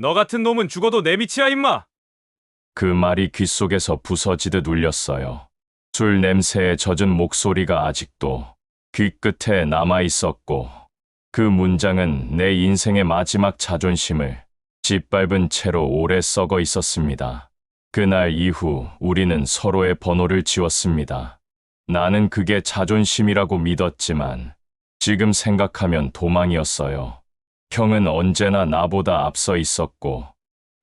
너 같은 놈은 죽어도 내 밑이야, 임마! 그 말이 귓속에서 부서지듯 울렸어요. 술 냄새에 젖은 목소리가 아직도 귀끝에 남아 있었고, 그 문장은 내 인생의 마지막 자존심을 짓밟은 채로 오래 썩어 있었습니다. 그날 이후 우리는 서로의 번호를 지웠습니다. 나는 그게 자존심이라고 믿었지만 지금 생각하면 도망이었어요. 형은 언제나 나보다 앞서 있었고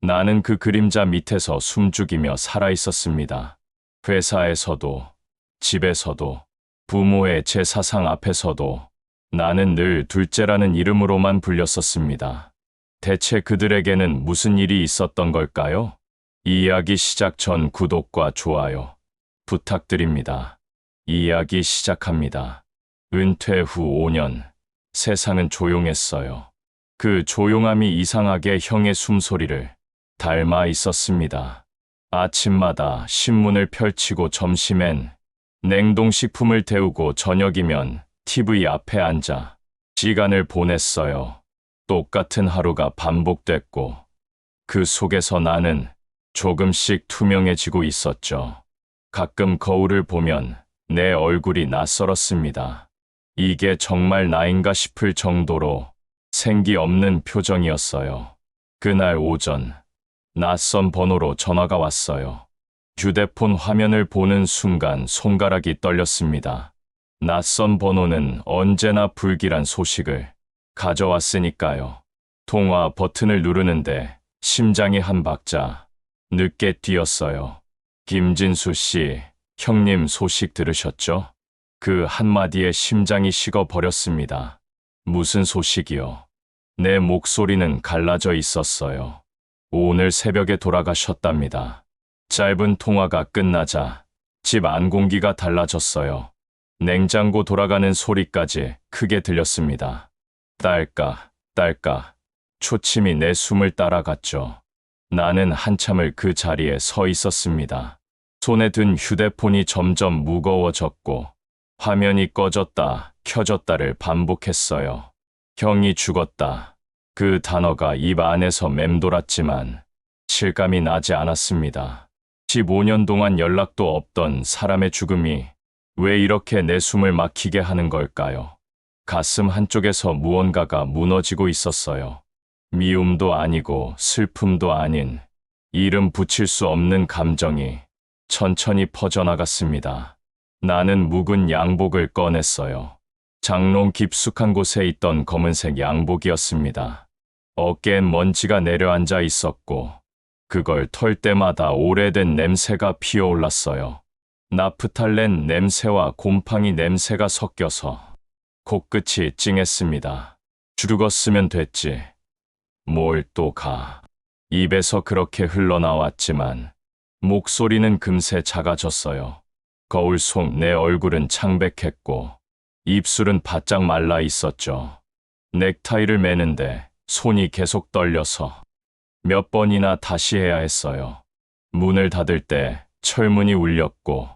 나는 그 그림자 밑에서 숨죽이며 살아 있었습니다. 회사에서도, 집에서도, 부모의 제 사상 앞에서도 나는 늘 둘째라는 이름으로만 불렸었습니다. 대체 그들에게는 무슨 일이 있었던 걸까요? 이 이야기 시작 전 구독과 좋아요 부탁드립니다. 이야기 시작합니다. 은퇴 후 5년, 세상은 조용했어요. 그 조용함이 이상하게 형의 숨소리를 닮아 있었습니다. 아침마다 신문을 펼치고 점심엔 냉동식품을 데우고 저녁이면 TV 앞에 앉아 시간을 보냈어요. 똑같은 하루가 반복됐고 그 속에서 나는 조금씩 투명해지고 있었죠. 가끔 거울을 보면 내 얼굴이 낯설었습니다. 이게 정말 나인가 싶을 정도로 생기 없는 표정이었어요. 그날 오전, 낯선 번호로 전화가 왔어요. 휴대폰 화면을 보는 순간 손가락이 떨렸습니다. 낯선 번호는 언제나 불길한 소식을 가져왔으니까요. 통화 버튼을 누르는데 심장이 한 박자 늦게 뛰었어요. 김진수 씨, 형님 소식 들으셨죠? 그 한마디에 심장이 식어버렸습니다. 무슨 소식이요? 내 목소리는 갈라져 있었어요. 오늘 새벽에 돌아가셨답니다. 짧은 통화가 끝나자 집 안 공기가 달라졌어요. 냉장고 돌아가는 소리까지 크게 들렸습니다. 딸까, 딸까. 초침이 내 숨을 따라갔죠. 나는 한참을 그 자리에 서 있었습니다. 손에 든 휴대폰이 점점 무거워졌고 화면이 꺼졌다, 켜졌다를 반복했어요. 형이 죽었다. 그 단어가 입 안에서 맴돌았지만 실감이 나지 않았습니다. 15년 동안 연락도 없던 사람의 죽음이 왜 이렇게 내 숨을 막히게 하는 걸까요? 가슴 한쪽에서 무언가가 무너지고 있었어요. 미움도 아니고 슬픔도 아닌 이름 붙일 수 없는 감정이 천천히 퍼져나갔습니다. 나는 묵은 양복을 꺼냈어요. 장롱 깊숙한 곳에 있던 검은색 양복이었습니다. 어깨엔 먼지가 내려앉아 있었고 그걸 털 때마다 오래된 냄새가 피어올랐어요. 나프탈렌 냄새와 곰팡이 냄새가 섞여서 코끝이 찡했습니다. 죽었으면 됐지. 뭘 또 가. 입에서 그렇게 흘러나왔지만 목소리는 금세 작아졌어요. 거울 속 내 얼굴은 창백했고 입술은 바짝 말라 있었죠. 넥타이를 매는데 손이 계속 떨려서 몇 번이나 다시 해야 했어요. 문을 닫을 때 철문이 울렸고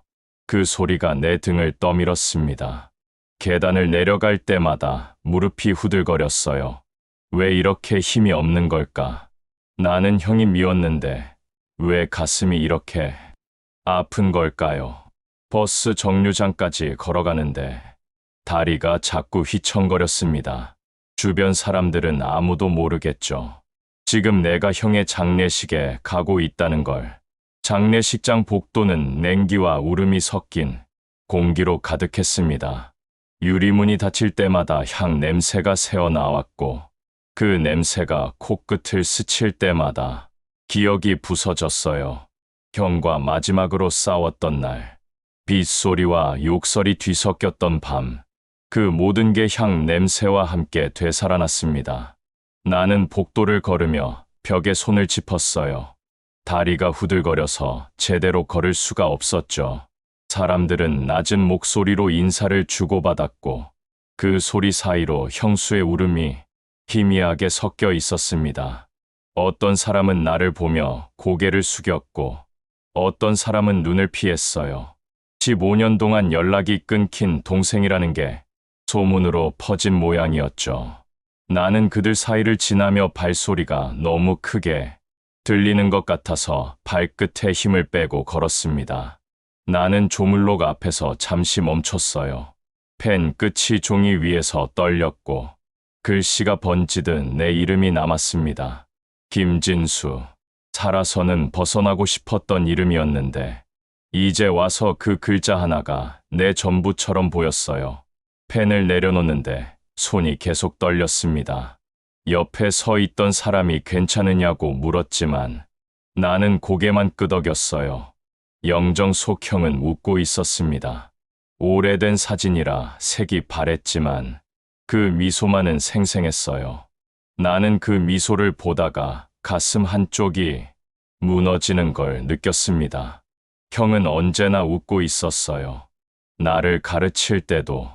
그 소리가 내 등을 떠밀었습니다. 계단을 내려갈 때마다 무릎이 후들거렸어요. 왜 이렇게 힘이 없는 걸까? 나는 형이 미웠는데 왜 가슴이 이렇게 아픈 걸까요? 버스 정류장까지 걸어가는데 다리가 자꾸 휘청거렸습니다. 주변 사람들은 아무도 모르겠죠. 지금 내가 형의 장례식에 가고 있다는 걸. 장례식장 복도는 냉기와 울음이 섞인 공기로 가득했습니다. 유리문이 닫힐 때마다 향 냄새가 새어나왔고 그 냄새가 코끝을 스칠 때마다 기억이 부서졌어요. 형과 마지막으로 싸웠던 날, 빗소리와 욕설이 뒤섞였던 밤, 그 모든 게 향 냄새와 함께 되살아났습니다. 나는 복도를 걸으며 벽에 손을 짚었어요. 다리가 후들거려서 제대로 걸을 수가 없었죠. 사람들은 낮은 목소리로 인사를 주고받았고 그 소리 사이로 형수의 울음이 희미하게 섞여 있었습니다. 어떤 사람은 나를 보며 고개를 숙였고 어떤 사람은 눈을 피했어요. 15년 동안 연락이 끊긴 동생이라는 게 소문으로 퍼진 모양이었죠. 나는 그들 사이를 지나며 발소리가 너무 크게 들리는 것 같아서 발끝에 힘을 빼고 걸었습니다. 나는 조물록 앞에서 잠시 멈췄어요. 펜 끝이 종이 위에서 떨렸고 글씨가 번지듯 내 이름이 남았습니다. 김진수. 살아서는 벗어나고 싶었던 이름이었는데 이제 와서 그 글자 하나가 내 전부처럼 보였어요. 펜을 내려놓는데 손이 계속 떨렸습니다. 옆에 서 있던 사람이 괜찮으냐고 물었지만 나는 고개만 끄덕였어요. 영정 속형은 웃고 있었습니다. 오래된 사진이라 색이 바랬지만 그 미소만은 생생했어요. 나는 그 미소를 보다가 가슴 한쪽이 무너지는 걸 느꼈습니다. 형은 언제나 웃고 있었어요. 나를 가르칠 때도,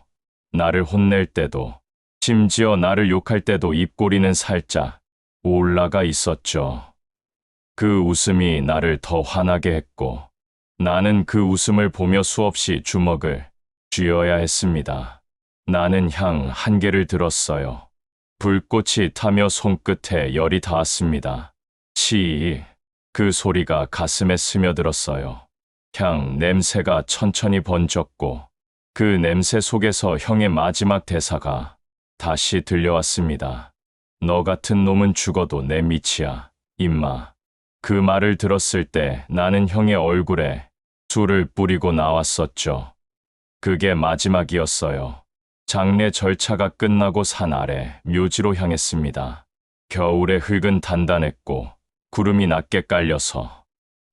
나를 혼낼 때도, 심지어 나를 욕할 때도 입꼬리는 살짝 올라가 있었죠. 그 웃음이 나를 더 화나게 했고 나는 그 웃음을 보며 수없이 주먹을 쥐어야 했습니다. 나는 향 한 개를 들었어요. 불꽃이 타며 손끝에 열이 닿았습니다. 치, 그 소리가 가슴에 스며들었어요. 향 냄새가 천천히 번졌고 그 냄새 속에서 형의 마지막 대사가 다시 들려왔습니다. 너 같은 놈은 죽어도 내 밑이야, 임마. 그 말을 들었을 때 나는 형의 얼굴에 술을 뿌리고 나왔었죠. 그게 마지막이었어요. 장례 절차가 끝나고 산 아래 묘지로 향했습니다. 겨울의 흙은 단단했고 구름이 낮게 깔려서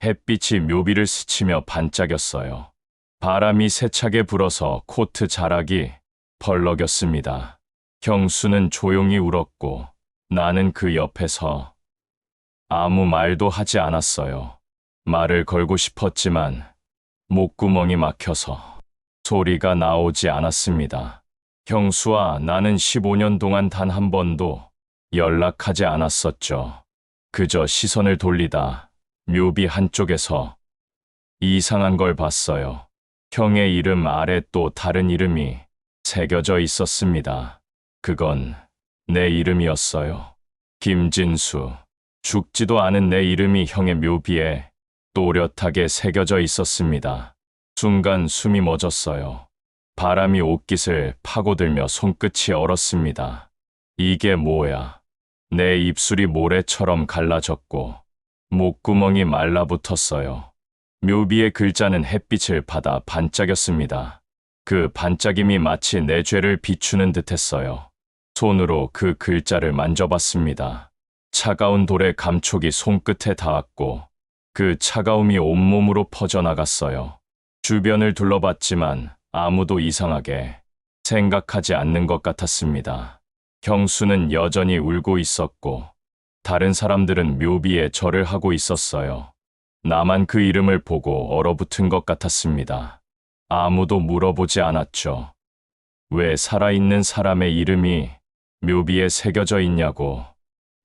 햇빛이 묘비를 스치며 반짝였어요. 바람이 세차게 불어서 코트 자락이 펄럭였습니다. 형수는 조용히 울었고 나는 그 옆에서 아무 말도 하지 않았어요. 말을 걸고 싶었지만 목구멍이 막혀서 소리가 나오지 않았습니다. 형수와 나는 15년 동안 단 한 번도 연락하지 않았었죠. 그저 시선을 돌리다 묘비 한쪽에서 이상한 걸 봤어요. 형의 이름 아래 또 다른 이름이 새겨져 있었습니다. 그건 내 이름이었어요. 김진수. 죽지도 않은 내 이름이 형의 묘비에 또렷하게 새겨져 있었습니다. 순간 숨이 멎었어요. 바람이 옷깃을 파고들며 손끝이 얼었습니다. 이게 뭐야? 내 입술이 모래처럼 갈라졌고 목구멍이 말라붙었어요. 묘비의 글자는 햇빛을 받아 반짝였습니다. 그 반짝임이 마치 내 죄를 비추는 듯했어요. 손으로 그 글자를 만져봤습니다. 차가운 돌의 감촉이 손끝에 닿았고 그 차가움이 온몸으로 퍼져나갔어요. 주변을 둘러봤지만 아무도 이상하게 생각하지 않는 것 같았습니다. 형수는 여전히 울고 있었고 다른 사람들은 묘비에 절을 하고 있었어요. 나만 그 이름을 보고 얼어붙은 것 같았습니다. 아무도 물어보지 않았죠. 왜 살아있는 사람의 이름이 묘비에 새겨져 있냐고.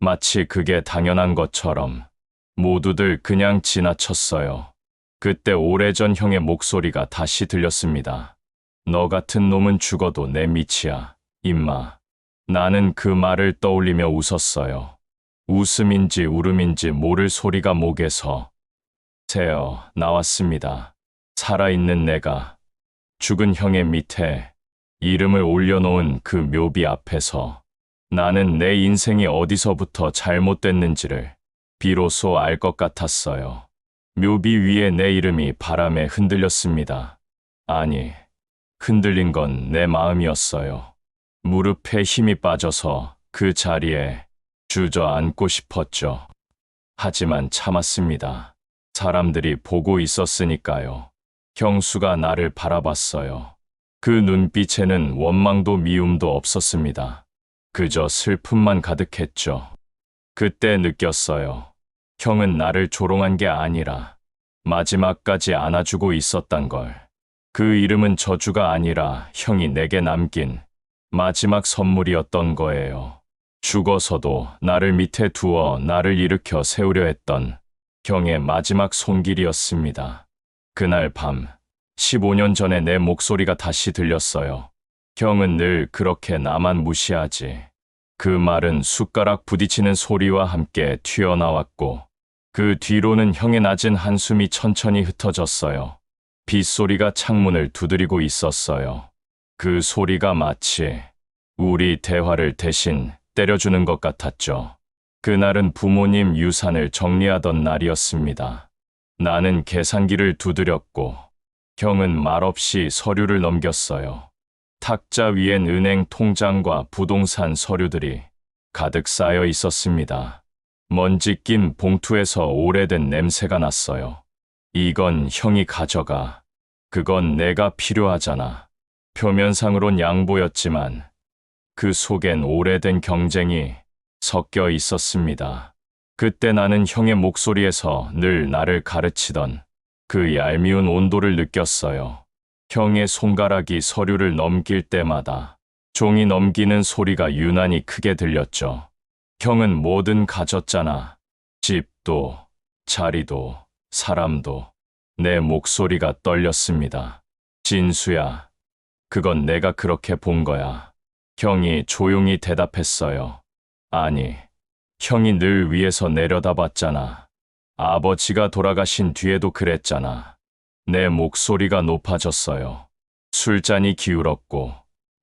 마치 그게 당연한 것처럼 모두들 그냥 지나쳤어요. 그때 오래전 형의 목소리가 다시 들렸습니다. 너 같은 놈은 죽어도 내 밑이야, 임마. 나는 그 말을 떠올리며 웃었어요. 웃음인지 울음인지 모를 소리가 목에서 새어 나왔습니다. 살아있는 내가 죽은 형의 밑에 이름을 올려놓은 그 묘비 앞에서 나는 내 인생이 어디서부터 잘못됐는지를 비로소 알 것 같았어요. 묘비 위에 내 이름이 바람에 흔들렸습니다. 아니, 흔들린 건 내 마음이었어요. 무릎에 힘이 빠져서 그 자리에 주저앉고 싶었죠. 하지만 참았습니다. 사람들이 보고 있었으니까요. 형수가 나를 바라봤어요. 그 눈빛에는 원망도 미움도 없었습니다. 그저 슬픔만 가득했죠. 그때 느꼈어요. 형은 나를 조롱한 게 아니라 마지막까지 안아주고 있었단 걸. 그 이름은 저주가 아니라 형이 내게 남긴 마지막 선물이었던 거예요. 죽어서도 나를 밑에 두어 나를 일으켜 세우려 했던 형의 마지막 손길이었습니다. 그날 밤, 15년 전에 내 목소리가 다시 들렸어요. 형은 늘 그렇게 나만 무시하지. 그 말은 숟가락 부딪히는 소리와 함께 튀어나왔고 그 뒤로는 형의 낮은 한숨이 천천히 흩어졌어요. 빗소리가 창문을 두드리고 있었어요. 그 소리가 마치 우리 대화를 대신 때려주는 것 같았죠. 그날은 부모님 유산을 정리하던 날이었습니다. 나는 계산기를 두드렸고 형은 말없이 서류를 넘겼어요. 탁자 위엔 은행 통장과 부동산 서류들이 가득 쌓여 있었습니다. 먼지 낀 봉투에서 오래된 냄새가 났어요. 이건 형이 가져가. 그건 내가 필요하잖아. 표면상으론 양보였지만 그 속엔 오래된 경쟁이 섞여 있었습니다. 그때 나는 형의 목소리에서 늘 나를 가르치던 그 얄미운 온도를 느꼈어요. 형의 손가락이 서류를 넘길 때마다 종이 넘기는 소리가 유난히 크게 들렸죠. 형은 뭐든 가졌잖아. 집도, 자리도, 사람도. 내 목소리가 떨렸습니다. 진수야, 그건 내가 그렇게 본 거야. 형이 조용히 대답했어요. 아니, 형이 늘 위에서 내려다봤잖아. 아버지가 돌아가신 뒤에도 그랬잖아. 내 목소리가 높아졌어요. 술잔이 기울었고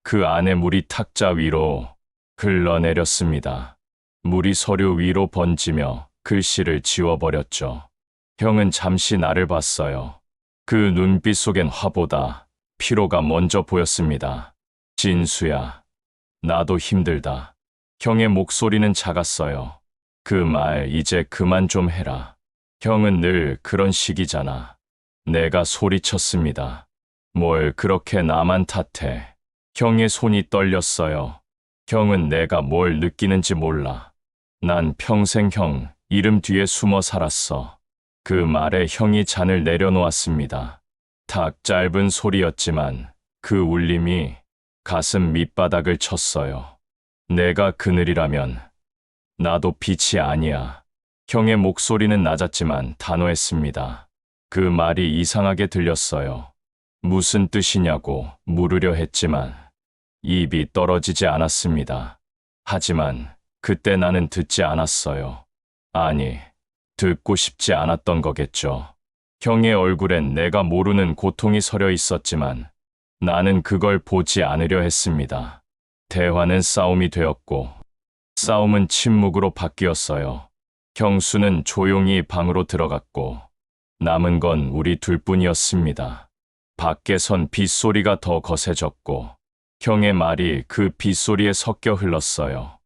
그 안에 물이 탁자 위로 흘러내렸습니다. 물이 서류 위로 번지며 글씨를 지워버렸죠. 형은 잠시 나를 봤어요. 그 눈빛 속엔 화보다 피로가 먼저 보였습니다. 진수야, 나도 힘들다. 형의 목소리는 작았어요. 그 말 이제 그만 좀 해라. 형은 늘 그런 식이잖아. 내가 소리쳤습니다. 뭘 그렇게 나만 탓해. 형의 손이 떨렸어요. 형은 내가 뭘 느끼는지 몰라. 난 평생 형 이름 뒤에 숨어 살았어. 그 말에 형이 잔을 내려놓았습니다. 탁 짧은 소리였지만 그 울림이 가슴 밑바닥을 쳤어요. 내가 그늘이라면 나도 빛이 아니야. 형의 목소리는 낮았지만 단호했습니다. 그 말이 이상하게 들렸어요. 무슨 뜻이냐고 물으려 했지만 입이 떨어지지 않았습니다. 하지만 그때 나는 듣지 않았어요. 아니, 듣고 싶지 않았던 거겠죠. 형의 얼굴엔 내가 모르는 고통이 서려 있었지만 나는 그걸 보지 않으려 했습니다. 대화는 싸움이 되었고 싸움은 침묵으로 바뀌었어요. 형수는 조용히 방으로 들어갔고 남은 건 우리 둘뿐이었습니다. 밖에선 빗소리가 더 거세졌고 형의 말이 그 빗소리에 섞여 흘렀어요.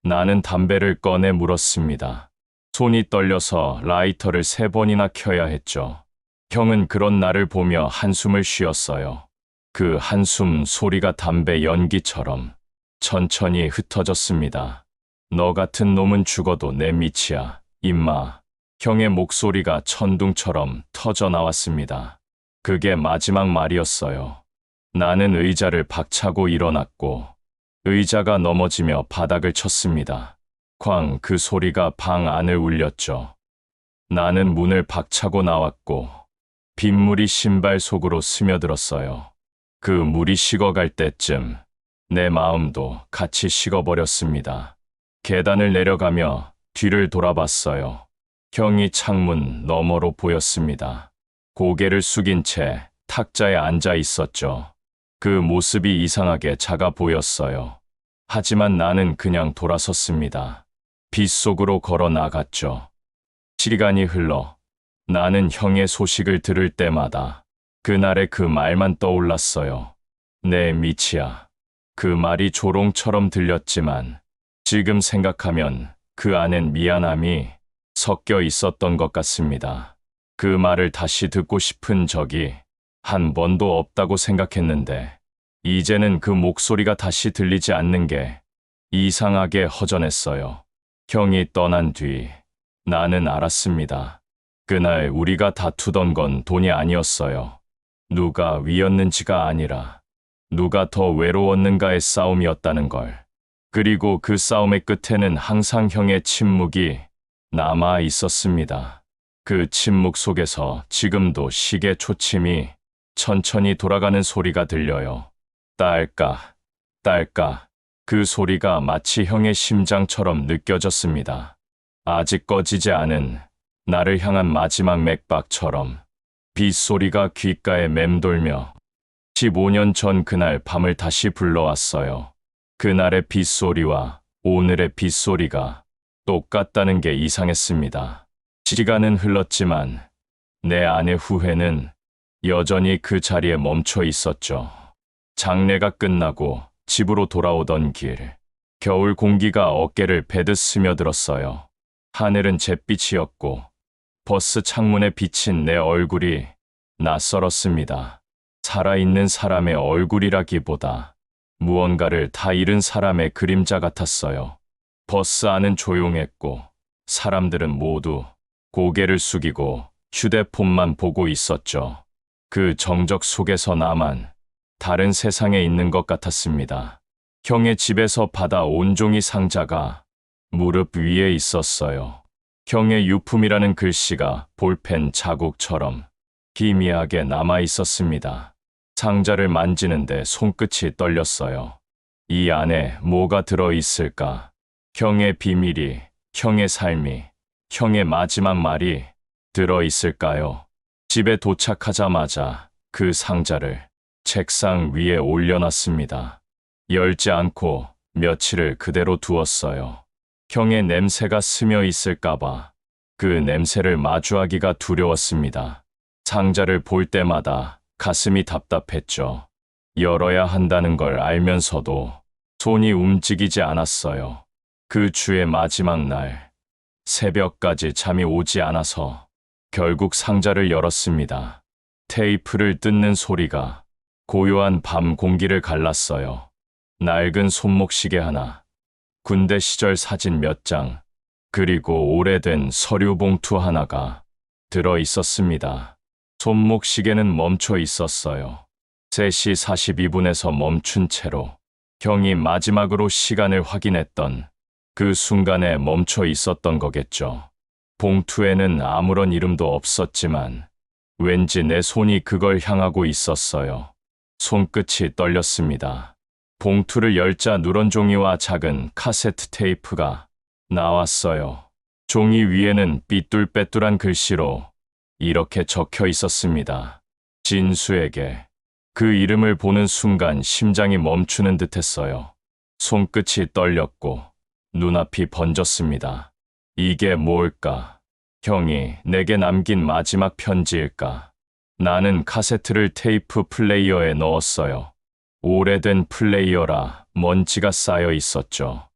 나는 담배를 꺼내 물었습니다. 손이 떨려서 라이터를 3번이나 켜야 했죠. 형은 그런 나를 보며 한숨을 쉬었어요. 그 한숨 소리가 담배 연기처럼 천천히 흩어졌습니다. 너 같은 놈은 죽어도 내 밑이야, 임마. 형의 목소리가 천둥처럼 터져 나왔습니다. 그게 마지막 말이었어요. 나는 의자를 박차고 일어났고 의자가 넘어지며 바닥을 쳤습니다. 쾅, 그 소리가 방 안을 울렸죠. 나는 문을 박차고 나왔고 빗물이 신발 속으로 스며들었어요. 그 물이 식어갈 때쯤 내 마음도 같이 식어버렸습니다. 계단을 내려가며 뒤를 돌아봤어요. 형이 창문 너머로 보였습니다. 고개를 숙인 채 탁자에 앉아 있었죠. 그 모습이 이상하게 작아 보였어요. 하지만 나는 그냥 돌아섰습니다. 빗속으로 걸어 나갔죠. 시간이 흘러 나는 형의 소식을 들을 때마다 그날의 그 말만 떠올랐어요. 내 밑이야. 그 말이 조롱처럼 들렸지만 지금 생각하면 그 안엔 미안함이 섞여 있었던 것 같습니다. 그 말을 다시 듣고 싶은 적이 한 번도 없다고 생각했는데 이제는 그 목소리가 다시 들리지 않는 게 이상하게 허전했어요. 형이 떠난 뒤 나는 알았습니다. 그날 우리가 다투던 건 돈이 아니었어요. 누가 위였는지가 아니라 누가 더 외로웠는가의 싸움이었다는 걸. 그리고 그 싸움의 끝에는 항상 형의 침묵이 남아 있었습니다. 그 침묵 속에서 지금도 시계 초침이 천천히 돌아가는 소리가 들려요. 딸까, 딸까. 그 소리가 마치 형의 심장처럼 느껴졌습니다. 아직 꺼지지 않은 나를 향한 마지막 맥박처럼 빗소리가 귓가에 맴돌며 15년 전 그날 밤을 다시 불러왔어요. 그날의 빗소리와 오늘의 빗소리가 똑같다는 게 이상했습니다. 시간은 흘렀지만 내 안의 후회는 여전히 그 자리에 멈춰 있었죠. 장례가 끝나고 집으로 돌아오던 길, 겨울 공기가 어깨를 베듯 스며들었어요. 하늘은 잿빛이었고 버스 창문에 비친 내 얼굴이 낯설었습니다. 살아있는 사람의 얼굴이라기보다 무언가를 다 잃은 사람의 그림자 같았어요. 버스 안은 조용했고 사람들은 모두 고개를 숙이고 휴대폰만 보고 있었죠. 그 정적 속에서 나만 다른 세상에 있는 것 같았습니다. 형의 집에서 받아 온종이 상자가 무릎 위에 있었어요. 형의 유품이라는 글씨가 볼펜 자국처럼 희미하게 남아 있었습니다. 상자를 만지는데 손끝이 떨렸어요. 이 안에 뭐가 들어 있을까? 형의 비밀이, 형의 삶이, 형의 마지막 말이 들어 있을까요? 집에 도착하자마자 그 상자를 책상 위에 올려놨습니다. 열지 않고 며칠을 그대로 두었어요. 형의 냄새가 스며 있을까봐 그 냄새를 마주하기가 두려웠습니다. 상자를 볼 때마다 가슴이 답답했죠. 열어야 한다는 걸 알면서도 손이 움직이지 않았어요. 그 주의 마지막 날, 새벽까지 잠이 오지 않아서 결국 상자를 열었습니다. 테이프를 뜯는 소리가 고요한 밤 공기를 갈랐어요. 낡은 손목시계 하나, 군대 시절 사진 몇 장, 그리고 오래된 서류 봉투 하나가 들어 있었습니다. 손목시계는 멈춰 있었어요. 3시 42분에서 멈춘 채로 형이 마지막으로 시간을 확인했던 그 순간에 멈춰 있었던 거겠죠. 봉투에는 아무런 이름도 없었지만 왠지 내 손이 그걸 향하고 있었어요. 손끝이 떨렸습니다. 봉투를 열자 누런 종이와 작은 카세트 테이프가 나왔어요. 종이 위에는 삐뚤빼뚤한 글씨로 이렇게 적혀 있었습니다. 진수에게. 그 이름을 보는 순간 심장이 멈추는 듯 했어요. 손끝이 떨렸고 눈앞이 번졌습니다. 이게 뭘까? 형이 내게 남긴 마지막 편지일까? 나는 카세트를 테이프 플레이어에 넣었어요. 오래된 플레이어라 먼지가 쌓여 있었죠.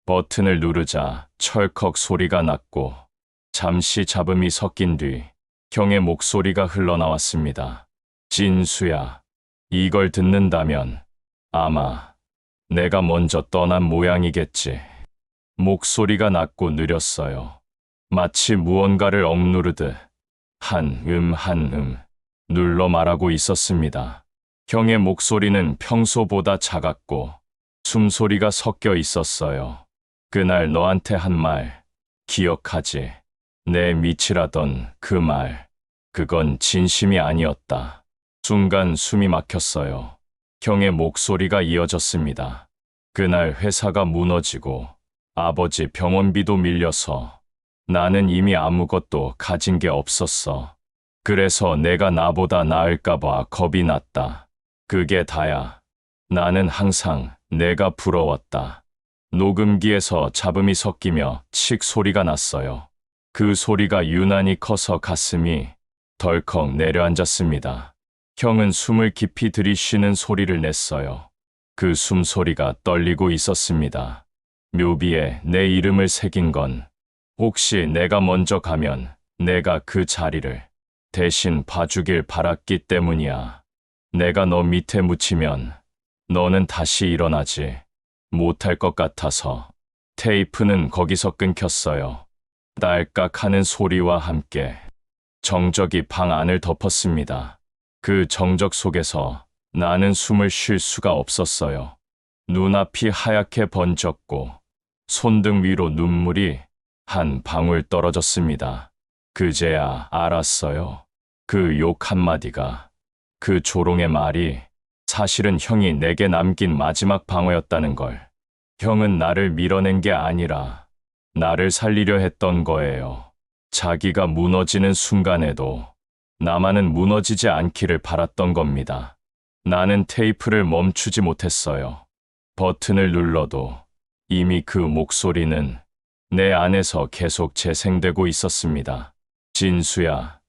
버튼을 누르자 철컥 소리가 났고 잠시 잡음이 섞인 뒤 형의 목소리가 흘러나왔습니다. 진수야, 이걸 듣는다면 아마 내가 먼저 떠난 모양이겠지. 목소리가 낮고 느렸어요. 마치 무언가를 억누르듯 한 한 눌러 말하고 있었습니다. 형의 목소리는 평소보다 작았고 숨소리가 섞여 있었어요. 그날 너한테 한 말, 기억하지? 내 미치라던 그 말, 그건 진심이 아니었다. 순간 숨이 막혔어요. 형의 목소리가 이어졌습니다. 그날 회사가 무너지고 아버지 병원비도 밀려서 나는 이미 아무것도 가진 게 없었어. 그래서 내가 나보다 나을까봐 겁이 났다. 그게 다야. 나는 항상 내가 부러웠다. 녹음기에서 잡음이 섞이며 칙 소리가 났어요. 그 소리가 유난히 커서 가슴이 덜컥 내려앉았습니다. 형은 숨을 깊이 들이쉬는 소리를 냈어요. 그 숨소리가 떨리고 있었습니다. 묘비에 내 이름을 새긴 건 혹시 내가 먼저 가면 내가 그 자리를 대신 봐주길 바랐기 때문이야. 내가 너 밑에 묻히면 너는 다시 일어나지 못할 것 같아서. 테이프는 거기서 끊겼어요. 딸깍하는 소리와 함께 정적이 방 안을 덮었습니다. 그 정적 속에서 나는 숨을 쉴 수가 없었어요. 눈앞이 하얗게 번졌고 손등 위로 눈물이 한 방울 떨어졌습니다. 그제야 알았어요. 그 욕 한마디가, 그 조롱의 말이 사실은 형이 내게 남긴 마지막 방어였다는 걸. 형은 나를 밀어낸 게 아니라 나를 살리려 했던 거예요. 자기가 무너지는 순간에도 나만은 무너지지 않기를 바랐던 겁니다. 나는 테이프를 멈추지 못했어요. 버튼을 눌러도 이미 그 목소리는 내 안에서 계속 재생되고 있었습니다. 진수야,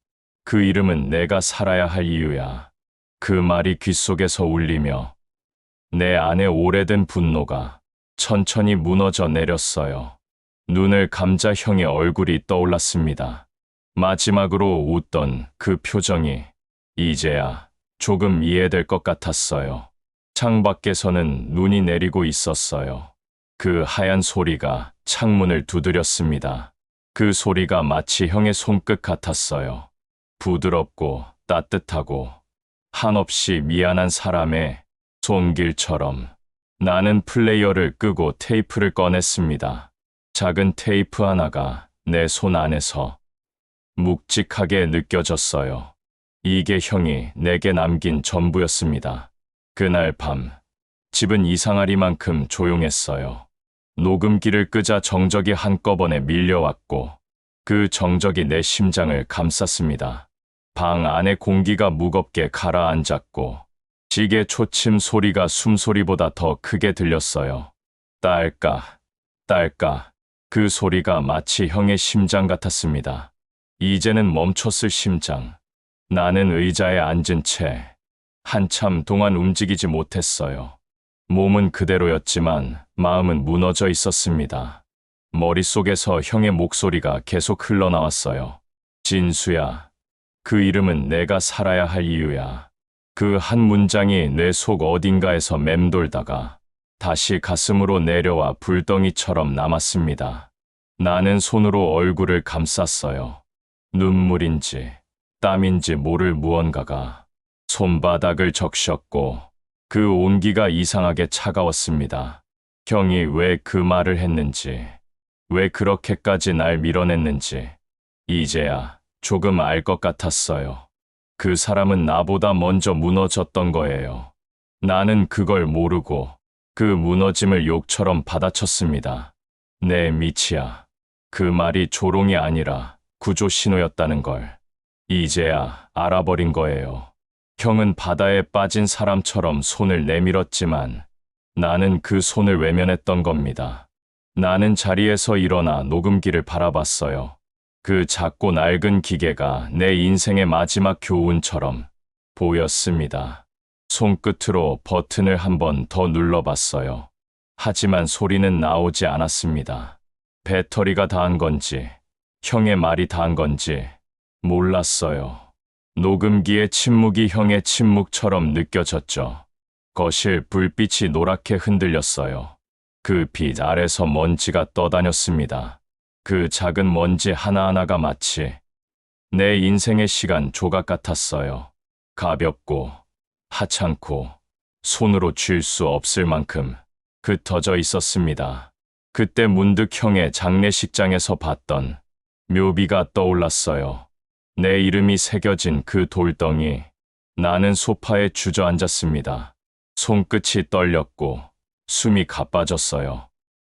그 이름은 내가 살아야 할 이유야. 그 말이 귓속에서 울리며 내 안에 오래된 분노가 천천히 무너져 내렸어요. 눈을 감자 형의 얼굴이 떠올랐습니다. 마지막으로 웃던 그 표정이 이제야 조금 이해될 것 같았어요. 창밖에서는 눈이 내리고 있었어요. 그 하얀 소리가 창문을 두드렸습니다. 그 소리가 마치 형의 손끝 같았어요. 부드럽고 따뜻하고 한없이 미안한 사람의 손길처럼. 나는 플레이어를 끄고 테이프를 꺼냈습니다. 작은 테이프 하나가 내 손 안에서 묵직하게 느껴졌어요. 이게 형이 내게 남긴 전부였습니다. 그날 밤, 집은 이상하리만큼 조용했어요. 녹음기를 끄자 정적이 한꺼번에 밀려왔고 그 정적이 내 심장을 감쌌습니다. 방 안의 공기가 무겁게 가라앉았고 시계 초침 소리가 숨소리보다 더 크게 들렸어요. 딸까, 딸까. 그 소리가 마치 형의 심장 같았습니다. 이제는 멈췄을 심장. 나는 의자에 앉은 채 한참 동안 움직이지 못했어요. 몸은 그대로였지만 마음은 무너져 있었습니다. 머릿속에서 형의 목소리가 계속 흘러나왔어요. 진수야, 그 이름은 내가 살아야 할 이유야. 그 한 문장이 뇌 속 어딘가에서 맴돌다가 다시 가슴으로 내려와 불덩이처럼 남았습니다. 나는 손으로 얼굴을 감쌌어요. 눈물인지 땀인지 모를 무언가가 손바닥을 적셨고 그 온기가 이상하게 차가웠습니다. 형이 왜 그 말을 했는지, 왜 그렇게까지 날 밀어냈는지 이제야 조금 알 것 같았어요. 그 사람은 나보다 먼저 무너졌던 거예요. 나는 그걸 모르고 그 무너짐을 욕처럼 받아쳤습니다. 내 미치야. 그 말이 조롱이 아니라 구조 신호였다는 걸 이제야 알아버린 거예요. 형은 바다에 빠진 사람처럼 손을 내밀었지만 나는 그 손을 외면했던 겁니다. 나는 자리에서 일어나 녹음기를 바라봤어요. 그 작고 낡은 기계가 내 인생의 마지막 교훈처럼 보였습니다. 손끝으로 버튼을 한 번 더 눌러봤어요. 하지만 소리는 나오지 않았습니다. 배터리가 닿은 건지, 형의 말이 닿은 건지 몰랐어요. 녹음기의 침묵이 형의 침묵처럼 느껴졌죠. 거실 불빛이 노랗게 흔들렸어요. 그 빛 아래서 먼지가 떠다녔습니다. 그 작은 먼지 하나하나가 마치 내 인생의 시간 조각 같았어요. 가볍고 하찮고 손으로 쥘 수 없을 만큼 흩어져 있었습니다. 그때 문득 형의 장례식장에서 봤던 묘비가 떠올랐어요. 내 이름이 새겨진 그 돌덩이. 나는 소파에 주저앉았습니다. 손끝이 떨렸고 숨이 가빠졌어요.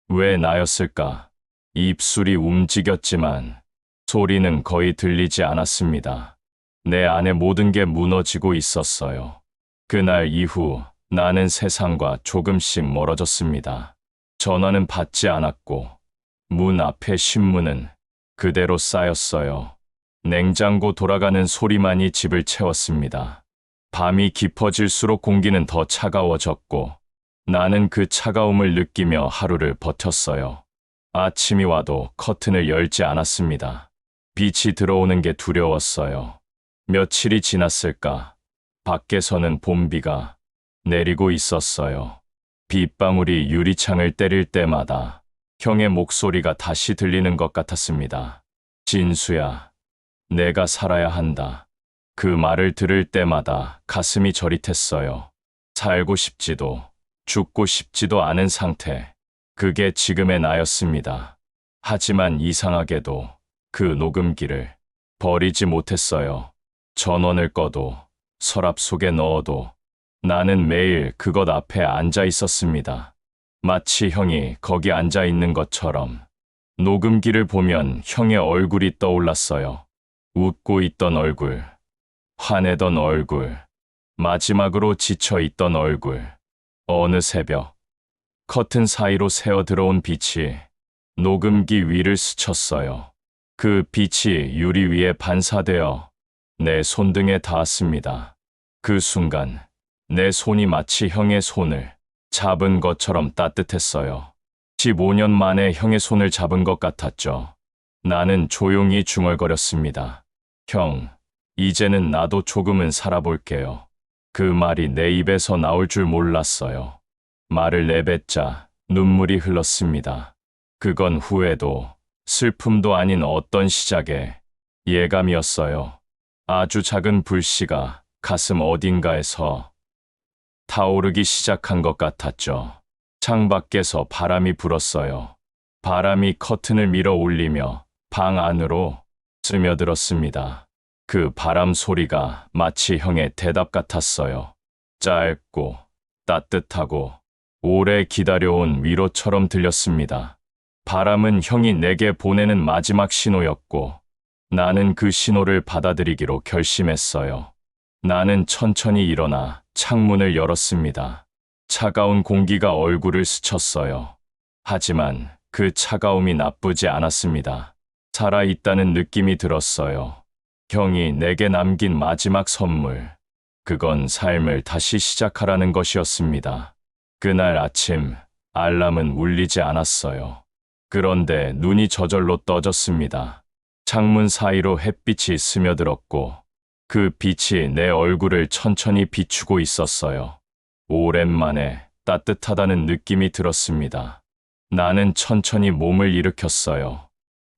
왜 나였을까? 입술이 움직였지만 소리는 거의 들리지 않았습니다. 내 안에 모든 게 무너지고 있었어요. 그날 이후 나는 세상과 조금씩 멀어졌습니다. 전화는 받지 않았고 문 앞에 신문은 그대로 쌓였어요. 냉장고 돌아가는 소리만이 집을 채웠습니다. 밤이 깊어질수록 공기는 더 차가워졌고 나는 그 차가움을 느끼며 하루를 버텼어요. 아침이 와도 커튼을 열지 않았습니다. 빛이 들어오는 게 두려웠어요. 며칠이 지났을까? 밖에서는 봄비가 내리고 있었어요. 빗방울이 유리창을 때릴 때마다 형의 목소리가 다시 들리는 것 같았습니다. 진수야, 내가 살아야 한다. 그 말을 들을 때마다 가슴이 저릿했어요. 살고 싶지도 죽고 싶지도 않은 상태. 그게 지금의 나였습니다. 하지만 이상하게도 그 녹음기를 버리지 못했어요. 전원을 꺼도 서랍 속에 넣어도 나는 매일 그것 앞에 앉아 있었습니다. 마치 형이 거기 앉아 있는 것처럼. 녹음기를 보면 형의 얼굴이 떠올랐어요. 웃고 있던 얼굴, 화내던 얼굴, 마지막으로 지쳐 있던 얼굴. 어느 새벽, 커튼 사이로 새어 들어온 빛이 녹음기 위를 스쳤어요. 그 빛이 유리 위에 반사되어 내 손등에 닿았습니다. 그 순간 내 손이 마치 형의 손을 잡은 것처럼 따뜻했어요. 15년 만에 형의 손을 잡은 것 같았죠. 나는 조용히 중얼거렸습니다. 형, 이제는 나도 조금은 살아볼게요. 그 말이 내 입에서 나올 줄 몰랐어요. 말을 내뱉자 눈물이 흘렀습니다. 그건 후회도 슬픔도 아닌 어떤 시작의 예감이었어요. 아주 작은 불씨가 가슴 어딘가에서 타오르기 시작한 것 같았죠. 창밖에서 바람이 불었어요. 바람이 커튼을 밀어 올리며 방 안으로 스며들었습니다. 그 바람 소리가 마치 형의 대답 같았어요. 짧고 따뜻하고 오래 기다려온 위로처럼 들렸습니다. 바람은 형이 내게 보내는 마지막 신호였고 나는 그 신호를 받아들이기로 결심했어요. 나는 천천히 일어나 창문을 열었습니다. 차가운 공기가 얼굴을 스쳤어요. 하지만 그 차가움이 나쁘지 않았습니다. 살아있다는 느낌이 들었어요. 형이 내게 남긴 마지막 선물. 그건 삶을 다시 시작하라는 것이었습니다. 그날 아침 알람은 울리지 않았어요. 그런데 눈이 저절로 떠졌습니다. 창문 사이로 햇빛이 스며들었고 그 빛이 내 얼굴을 천천히 비추고 있었어요. 오랜만에 따뜻하다는 느낌이 들었습니다. 나는 천천히 몸을 일으켰어요.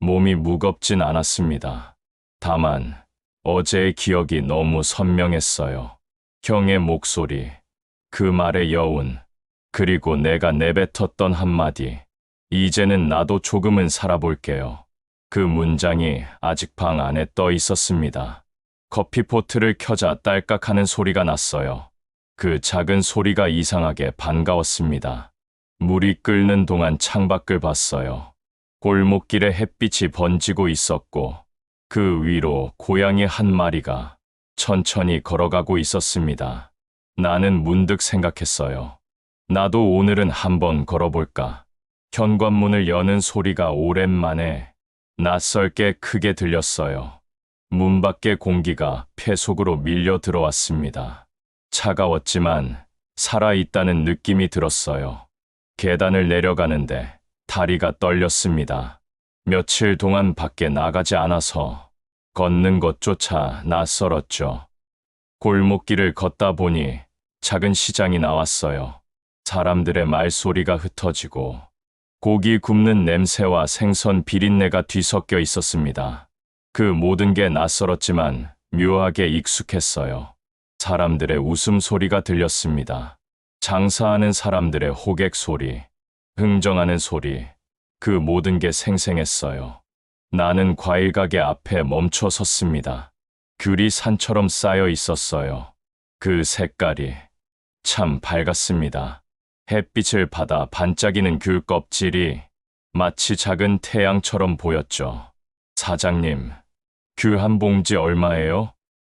몸이 무겁진 않았습니다. 다만 어제의 기억이 너무 선명했어요. 형의 목소리, 그 말의 여운, 그리고 내가 내뱉었던 한마디. 이제는 나도 조금은 살아볼게요. 그 문장이 아직 방 안에 떠 있었습니다. 커피포트를 켜자 딸깍하는 소리가 났어요. 그 작은 소리가 이상하게 반가웠습니다. 물이 끓는 동안 창밖을 봤어요. 골목길에 햇빛이 번지고 있었고 그 위로 고양이 한 마리가 천천히 걸어가고 있었습니다. 나는 문득 생각했어요. 나도 오늘은 한번 걸어볼까. 현관문을 여는 소리가 오랜만에 낯설게 크게 들렸어요. 문 밖의 공기가 폐속으로 밀려 들어왔습니다. 차가웠지만 살아있다는 느낌이 들었어요. 계단을 내려가는데 다리가 떨렸습니다. 며칠 동안 밖에 나가지 않아서 걷는 것조차 낯설었죠. 골목길을 걷다 보니 작은 시장이 나왔어요. 사람들의 말소리가 흩어지고 고기 굽는 냄새와 생선 비린내가 뒤섞여 있었습니다. 그 모든 게 낯설었지만 묘하게 익숙했어요. 사람들의 웃음소리가 들렸습니다. 장사하는 사람들의 호객 소리, 흥정하는 소리, 그 모든 게 생생했어요. 나는 과일 가게 앞에 멈춰 섰습니다. 귤이 산처럼 쌓여 있었어요. 그 색깔이 참 밝았습니다. 햇빛을 받아 반짝이는 귤 껍질이 마치 작은 태양처럼 보였죠. 사장님, 귤 한 봉지 얼마예요?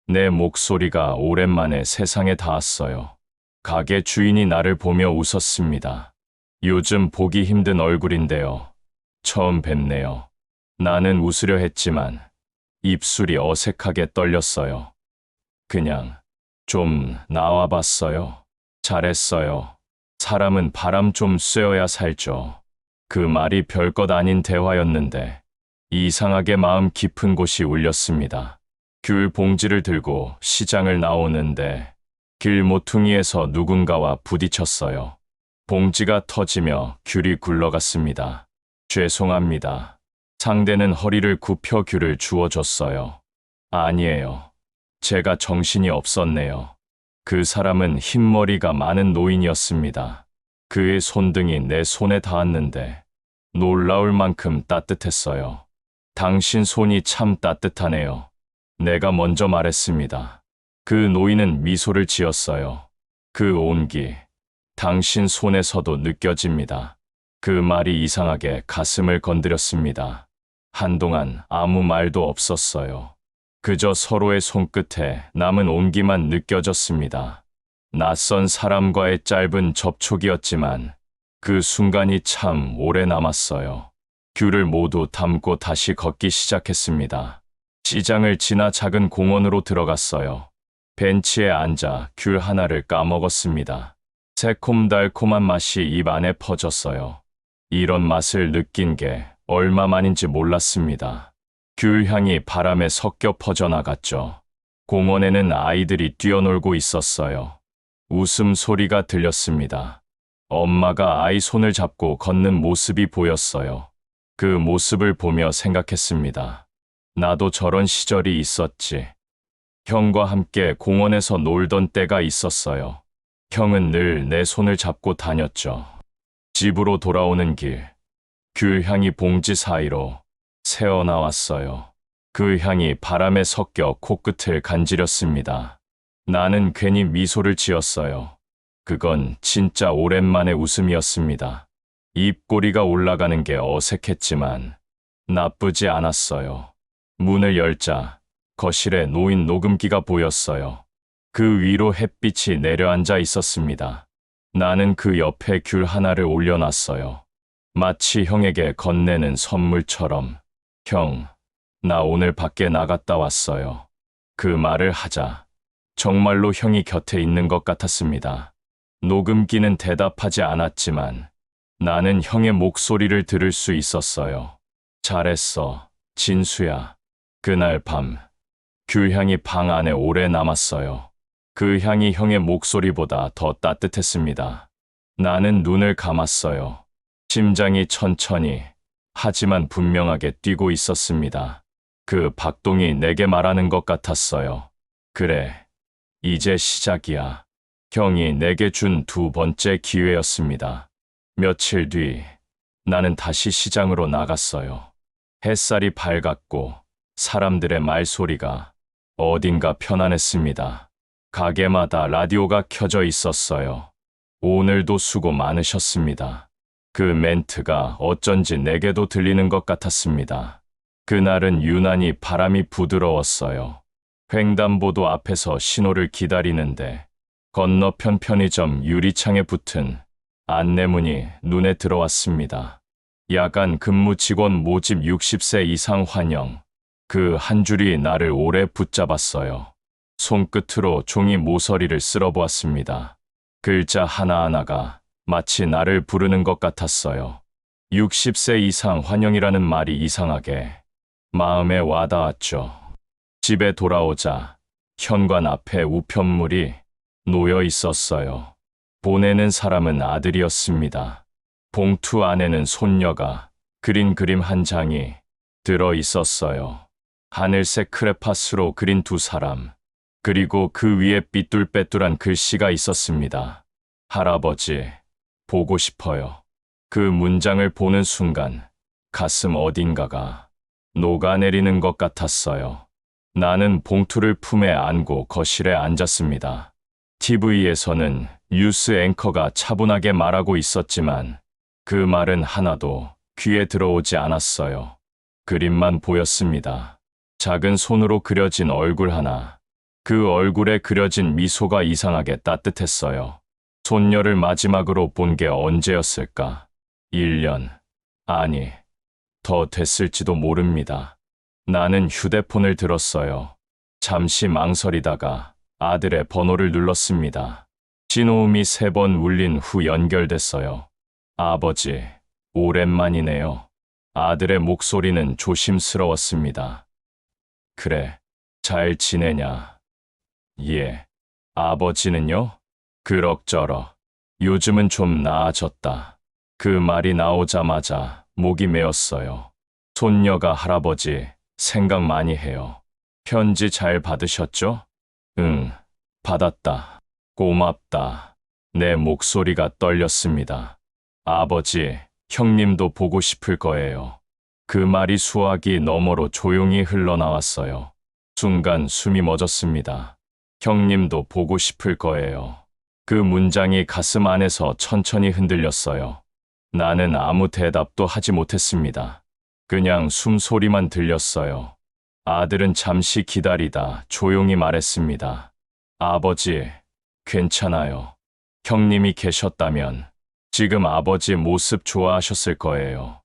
내 목소리가 오랜만에 세상에 닿았어요. 가게 주인이 나를 보며 웃었습니다. 요즘 보기 힘든 얼굴인데요. 처음 뵙네요. 나는 웃으려 했지만 입술이 어색하게 떨렸어요. 그냥 좀 나와봤어요. 잘했어요. 사람은 바람 좀 쐬어야 살죠. 그 말이 별것 아닌 대화였는데 이상하게 마음 깊은 곳이 울렸습니다. 귤 봉지를 들고 시장을 나오는데 길 모퉁이에서 누군가와 부딪혔어요. 봉지가 터지며 귤이 굴러갔습니다. 죄송합니다. 상대는 허리를 굽혀 귤을 주워줬어요. 아니에요. 제가 정신이 없었네요. 그 사람은 흰머리가 많은 노인이었습니다. 그의 손등이 내 손에 닿았는데 놀라울 만큼 따뜻했어요. 당신 손이 참 따뜻하네요. 내가 먼저 말했습니다. 그 노인은 미소를 지었어요. 그 온기, 당신 손에서도 느껴집니다. 그 말이 이상하게 가슴을 건드렸습니다. 한동안 아무 말도 없었어요. 그저 서로의 손끝에 남은 온기만 느껴졌습니다. 낯선 사람과의 짧은 접촉이었지만 그 순간이 참 오래 남았어요. 귤을 모두 담고 다시 걷기 시작했습니다. 시장을 지나 작은 공원으로 들어갔어요. 벤치에 앉아 귤 하나를 까먹었습니다. 새콤달콤한 맛이 입 안에 퍼졌어요. 이런 맛을 느낀 게 얼마만인지 몰랐습니다. 귤 향이 바람에 섞여 퍼져나갔죠. 공원에는 아이들이 뛰어놀고 있었어요. 웃음소리가 들렸습니다. 엄마가 아이 손을 잡고 걷는 모습이 보였어요. 그 모습을 보며 생각했습니다. 나도 저런 시절이 있었지. 형과 함께 공원에서 놀던 때가 있었어요. 형은 늘 내 손을 잡고 다녔죠. 집으로 돌아오는 길, 귤 향이 봉지 사이로 새어나왔어요. 그 향이 바람에 섞여 코끝을 간지렸습니다. 나는 괜히 미소를 지었어요. 그건 진짜 오랜만의 웃음이었습니다. 입꼬리가 올라가는 게 어색했지만 나쁘지 않았어요. 문을 열자 거실에 놓인 녹음기가 보였어요. 그 위로 햇빛이 내려앉아 있었습니다. 나는 그 옆에 귤 하나를 올려놨어요. 마치 형에게 건네는 선물처럼. 형, 나 오늘 밖에 나갔다 왔어요. 그 말을 하자 정말로 형이 곁에 있는 것 같았습니다. 녹음기는 대답하지 않았지만 나는 형의 목소리를 들을 수 있었어요. 잘했어, 진수야. 그날 밤, 귤 향이 방 안에 오래 남았어요. 그 향이 형의 목소리보다 더 따뜻했습니다. 나는 눈을 감았어요. 심장이 천천히, 하지만 분명하게 뛰고 있었습니다. 그 박동이 내게 말하는 것 같았어요. 그래, 이제 시작이야. 형이 내게 준 두 번째 기회였습니다. 며칠 뒤, 나는 다시 시장으로 나갔어요. 햇살이 밝았고, 사람들의 말소리가 어딘가 편안했습니다. 가게마다 라디오가 켜져 있었어요. 오늘도 수고 많으셨습니다. 그 멘트가 어쩐지 내게도 들리는 것 같았습니다. 그날은 유난히 바람이 부드러웠어요. 횡단보도 앞에서 신호를 기다리는데 건너편 편의점 유리창에 붙은 안내문이 눈에 들어왔습니다. 야간 근무 직원 모집 60세 이상 환영. 그 한 줄이 나를 오래 붙잡았어요. 손끝으로 종이 모서리를 쓸어보았습니다. 글자 하나하나가 마치 나를 부르는 것 같았어요. 60세 이상 환영이라는 말이 이상하게 마음에 와닿았죠. 집에 돌아오자 현관 앞에 우편물이 놓여 있었어요. 보내는 사람은 아들이었습니다. 봉투 안에는 손녀가 그린 그림 한 장이 들어 있었어요. 하늘색 크레파스로 그린 두 사람, 그리고 그 위에 삐뚤빼뚤한 글씨가 있었습니다. 할아버지, 보고 싶어요. 그 문장을 보는 순간 가슴 어딘가가 녹아내리는 것 같았어요. 나는 봉투를 품에 안고 거실에 앉았습니다. TV에서는 뉴스 앵커가 차분하게 말하고 있었지만 그 말은 하나도 귀에 들어오지 않았어요. 그림만 보였습니다. 작은 손으로 그려진 얼굴 하나. 그 얼굴에 그려진 미소가 이상하게 따뜻했어요. 손녀를 마지막으로 본 게 언제였을까? 1년. 아니, 더 됐을지도 모릅니다. 나는 휴대폰을 들었어요. 잠시 망설이다가 아들의 번호를 눌렀습니다. 신호음이 3번 울린 후 연결됐어요. 아버지, 오랜만이네요. 아들의 목소리는 조심스러웠습니다. 그래, 잘 지내냐? 예. 아버지는요? 그럭저럭. 요즘은 좀 나아졌다. 그 말이 나오자마자 목이 메었어요. 손녀가 할아버지 생각 많이 해요. 편지 잘 받으셨죠? 응, 받았다. 고맙다. 내 목소리가 떨렸습니다. 아버지, 형님도 보고 싶을 거예요. 그 말이 수화기 너머로 조용히 흘러나왔어요. 순간 숨이 멎었습니다. 형님도 보고 싶을 거예요. 그 문장이 가슴 안에서 천천히 흔들렸어요. 나는 아무 대답도 하지 못했습니다. 그냥 숨소리만 들렸어요. 아들은 잠시 기다리다 조용히 말했습니다. 아버지, 괜찮아요. 형님이 계셨다면 지금 아버지 모습 좋아하셨을 거예요.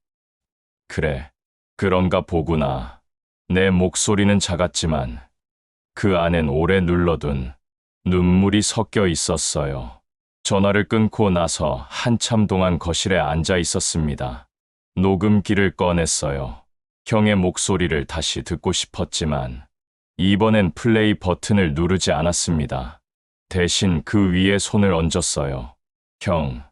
그래, 그런가 보구나. 내 목소리는 작았지만 그 안엔 오래 눌러둔 눈물이 섞여 있었어요. 전화를 끊고 나서 한참 동안 거실에 앉아 있었습니다. 녹음기를 꺼냈어요. 형의 목소리를 다시 듣고 싶었지만 이번엔 플레이 버튼을 누르지 않았습니다. 대신 그 위에 손을 얹었어요. 형,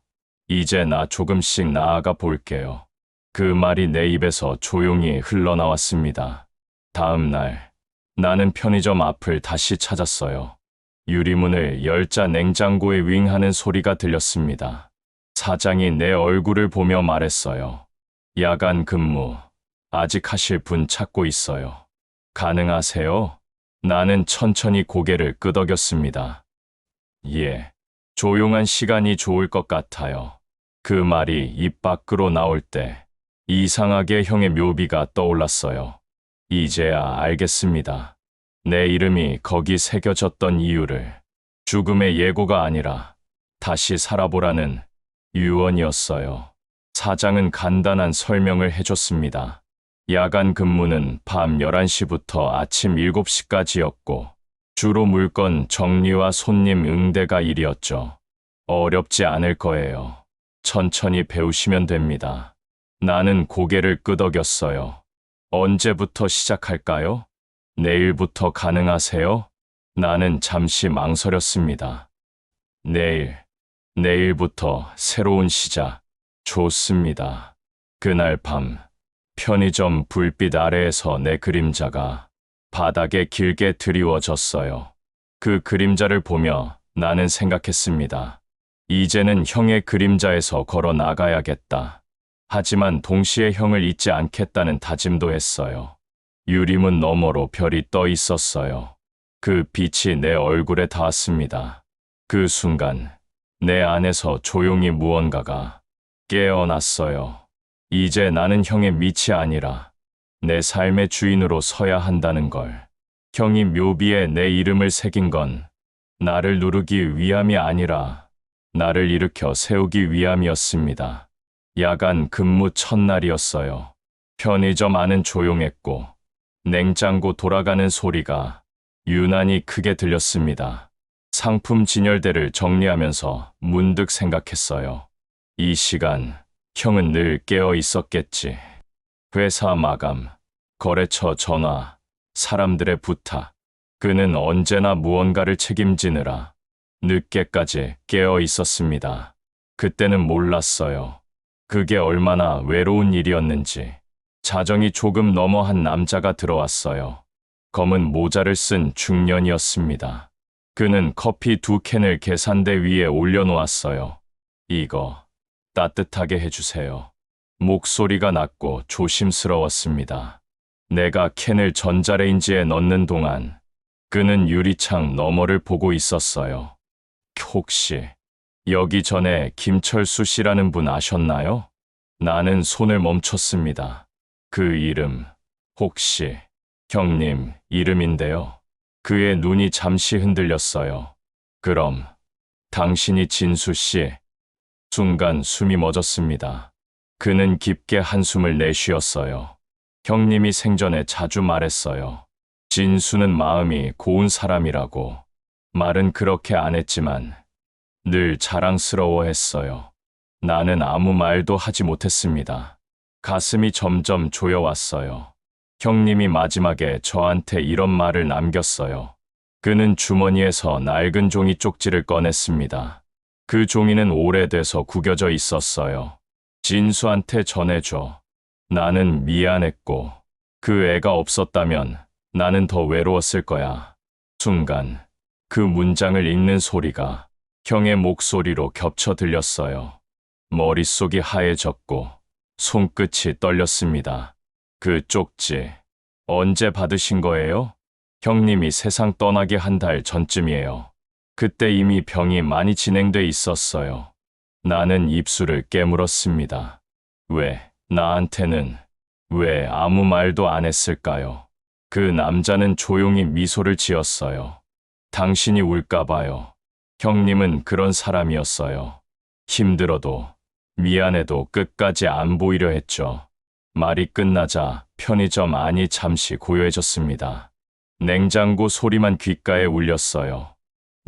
이제 나 조금씩 나아가 볼게요. 그 말이 내 입에서 조용히 흘러나왔습니다. 다음 날, 나는 편의점 앞을 다시 찾았어요. 유리문을 열자 냉장고에 윙하는 소리가 들렸습니다. 사장이 내 얼굴을 보며 말했어요. 야간 근무, 아직 하실 분 찾고 있어요. 가능하세요? 나는 천천히 고개를 끄덕였습니다. 예, 조용한 시간이 좋을 것 같아요. 그 말이 입 밖으로 나올 때 이상하게 형의 묘비가 떠올랐어요. 이제야 알겠습니다. 내 이름이 거기 새겨졌던 이유를. 죽음의 예고가 아니라 다시 살아보라는 유언이었어요. 사장은 간단한 설명을 해줬습니다. 야간 근무는 밤 11시부터 아침 7시까지였고 주로 물건 정리와 손님 응대가 일이었죠. 어렵지 않을 거예요. 천천히 배우시면 됩니다. 나는 고개를 끄덕였어요. 언제부터 시작할까요? 내일부터 가능하세요? 나는 잠시 망설였습니다. 내일부터 새로운 시작. 좋습니다. 그날 밤, 편의점 불빛 아래에서 내 그림자가 바닥에 길게 드리워졌어요. 그 그림자를 보며 나는 생각했습니다. 이제는 형의 그림자에서 걸어 나가야겠다. 하지만 동시에 형을 잊지 않겠다는 다짐도 했어요. 유리문 너머로 별이 떠 있었어요. 그 빛이 내 얼굴에 닿았습니다. 그 순간 내 안에서 조용히 무언가가 깨어났어요. 이제 나는 형의 밑이 아니라 내 삶의 주인으로 서야 한다는 걸. 형이 묘비에 내 이름을 새긴 건 나를 누르기 위함이 아니라 나를 일으켜 세우기 위함이었습니다. 야간 근무 첫날이었어요. 편의점 안은 조용했고 냉장고 돌아가는 소리가 유난히 크게 들렸습니다. 상품 진열대를 정리하면서 문득 생각했어요. 이 시간, 형은 늘 깨어 있었겠지. 회사 마감, 거래처 전화, 사람들의 부탁. 그는 언제나 무언가를 책임지느라 늦게까지 깨어 있었습니다. 그때는 몰랐어요. 그게 얼마나 외로운 일이었는지. 자정이 조금 넘어 한 남자가 들어왔어요. 검은 모자를 쓴 중년이었습니다. 그는 커피 2캔을 계산대 위에 올려놓았어요. 이거 따뜻하게 해주세요. 목소리가 낮고 조심스러웠습니다. 내가 캔을 전자레인지에 넣는 동안 그는 유리창 너머를 보고 있었어요. 혹시 여기 전에 김철수 씨라는 분 아셨나요? 나는 손을 멈췄습니다. 그 이름, 혹시 형님 이름인데요. 그의 눈이 잠시 흔들렸어요. 그럼 당신이 진수 씨? 순간 숨이 멎었습니다. 그는 깊게 한숨을 내쉬었어요. 형님이 생전에 자주 말했어요. 진수는 마음이 고운 사람이라고. 말은 그렇게 안 했지만 늘 자랑스러워했어요. 나는 아무 말도 하지 못했습니다. 가슴이 점점 조여왔어요. 형님이 마지막에 저한테 이런 말을 남겼어요. 그는 주머니에서 낡은 종이 쪽지를 꺼냈습니다. 그 종이는 오래돼서 구겨져 있었어요. 진수한테 전해줘. 나는 미안했고 그 애가 없었다면 나는 더 외로웠을 거야. 순간 그 문장을 읽는 소리가 형의 목소리로 겹쳐 들렸어요. 머릿속이 하얘졌고 손끝이 떨렸습니다. 그 쪽지 언제 받으신 거예요? 형님이 세상 떠나기 한 달 전쯤이에요. 그때 이미 병이 많이 진행돼 있었어요. 나는 입술을 깨물었습니다. 나한테는 왜 아무 말도 안 했을까요? 그 남자는 조용히 미소를 지었어요. 당신이 울까봐요. 형님은 그런 사람이었어요. 힘들어도 미안해도 끝까지 안 보이려 했죠. 말이 끝나자 편의점 안이 잠시 고요해졌습니다. 냉장고 소리만 귓가에 울렸어요.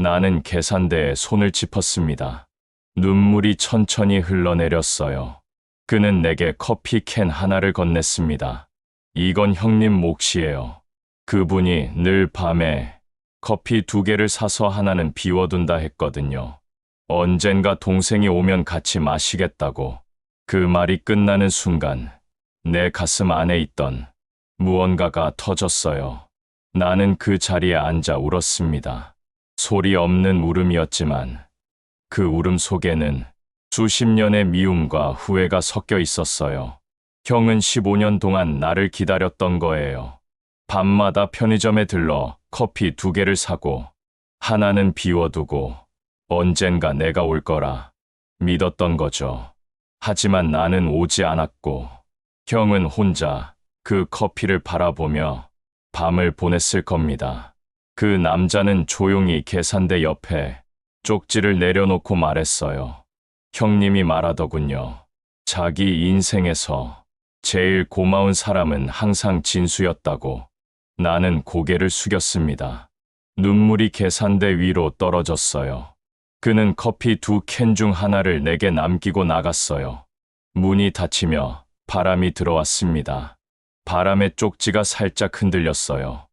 나는 계산대에 손을 짚었습니다. 눈물이 천천히 흘러내렸어요. 그는 내게 커피 캔 하나를 건넸습니다. 이건 형님 몫이에요. 그분이 늘 밤에 커피 2개를 사서 하나는 비워둔다 했거든요. 언젠가 동생이 오면 같이 마시겠다고. 그 말이 끝나는 순간 내 가슴 안에 있던 무언가가 터졌어요. 나는 그 자리에 앉아 울었습니다. 소리 없는 울음이었지만 그 울음 속에는 수십 년의 미움과 후회가 섞여 있었어요. 형은 15년 동안 나를 기다렸던 거예요. 밤마다 편의점에 들러 커피 2개를 사고 하나는 비워두고 언젠가 내가 올 거라 믿었던 거죠. 하지만 나는 오지 않았고 형은 혼자 그 커피를 바라보며 밤을 보냈을 겁니다. 그 남자는 조용히 계산대 옆에 쪽지를 내려놓고 말했어요. 형님이 말하더군요. 자기 인생에서 제일 고마운 사람은 항상 진수였다고. 나는 고개를 숙였습니다. 눈물이 계산대 위로 떨어졌어요. 그는 커피 2캔 중 하나를 내게 남기고 나갔어요. 문이 닫히며 바람이 들어왔습니다. 바람에 쪽지가 살짝 흔들렸어요.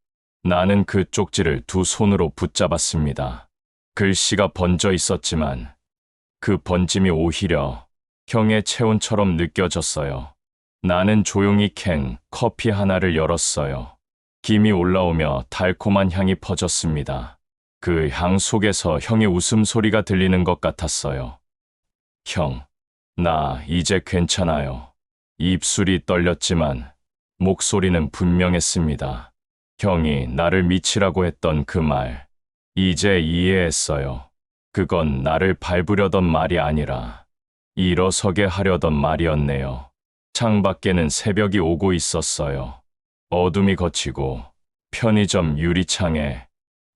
나는 그 쪽지를 2 손으로 붙잡았습니다. 글씨가 번져 있었지만 그 번짐이 오히려 형의 체온처럼 느껴졌어요. 나는 조용히 캔 커피 하나를 열었어요. 김이 올라오며 달콤한 향이 퍼졌습니다. 그 향 속에서 형의 웃음소리가 들리는 것 같았어요. 형, 나 이제 괜찮아요. 입술이 떨렸지만 목소리는 분명했습니다. 형이 나를 미치라고 했던 그 말, 이제 이해했어요. 그건 나를 밟으려던 말이 아니라 일어서게 하려던 말이었네요. 창밖에는 새벽이 오고 있었어요. 어둠이 걷히고 편의점 유리창에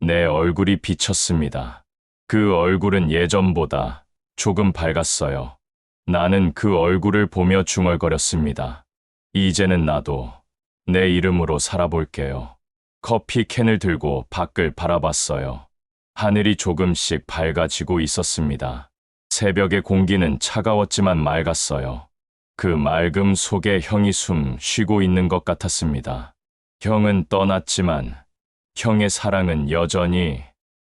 내 얼굴이 비쳤습니다. 그 얼굴은 예전보다 조금 밝았어요. 나는 그 얼굴을 보며 중얼거렸습니다. 이제는 나도 내 이름으로 살아볼게요. 커피 캔을 들고 밖을 바라봤어요. 하늘이 조금씩 밝아지고 있었습니다. 새벽의 공기는 차가웠지만 맑았어요. 그 맑음 속에 형이 숨 쉬고 있는 것 같았습니다. 형은 떠났지만 형의 사랑은 여전히